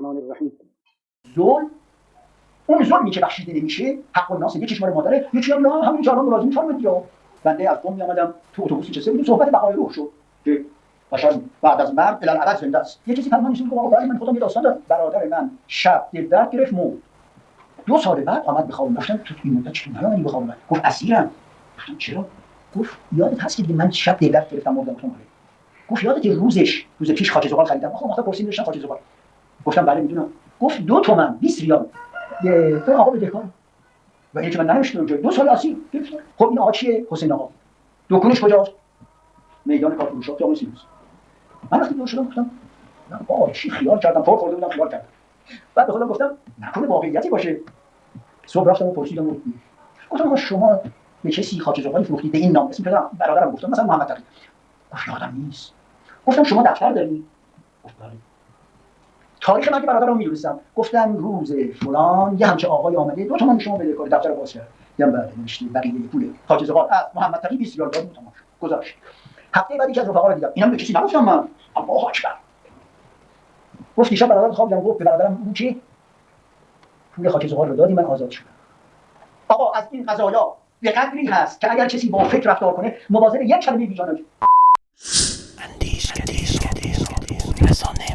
الرحمن الرحیم. ظلم، اون ظلمی که بخشیده نمیشه، حق الناس، یه چشم مادره، یکی هم نه همین جوان ملازم فرمودید یا بنده از قم میامدم تو اتوبوس نشسته بودیم، صحبت بقای روح شد که بشر بعد از مرگ الی الابد زنده است. یه چیزی پنهان نیست. آقا برای من خودم یه داستان دارم. برادر من شب دل درد گرفت مرد. 2 سال بعد آمد به خواب. گفتم تو این مدت چطور نیومدی به خواب من؟ گفت اسیرم. گفتم چرا؟ گفت یادت هست که من شب دل درد گرفتم مردم. گفت یادت روز پیش خاک زغال خریدم. آخه پرسید داشتم خاک زغال. گفتم بله میدونم. گفت 2 تومن 20 ریال. تو آقا بدهکار. و اینکه من ننوشتم اونجا 2 سال اسیر. خب این آقا کیه؟ حسین آقا. دکونش کجاست؟ میدان کارفروشا خیابون سینوس. من وقتی دور شدم گفتم نه بابا چی خیال کردم، پر خورده بودم خیال کردم. بعد به خودم گفتم نکنه واقعیتی باشه. صبح رفتم و پرسیدم گفتم شما به کسی خاک زغالی فروختید به این نام؟ اسم پدرم برادرم گفتم مثلا محمد تقی. گفت یادم نیست. گفتم شما دفتر دارید؟ گفت بله. تاریخ مرگ برادرم میدونستم. گفتم روز فلان یه همچه آقای آمده 2 تومن شما بده کار دفتر باز کرد. دیدم بله نوشته بقیه پول خاک زغال از محمد تقی 20 ریال داد تمام شد. گذاشت. هفته بعد یکی از رفقا رو دیدم. اینم به کسی نگفتم من. الله اکبر. گفت دیشب برادرم خواب دیدم. گفت به برادرم اون چی؟ پول خاک زغال رو دادی من آزاد شدم. آقا از این قضایا به قدری هست که اگر کسی با فکر رفتار کنه مواظب یک کلمه بیجا نشه. اندیش رسانه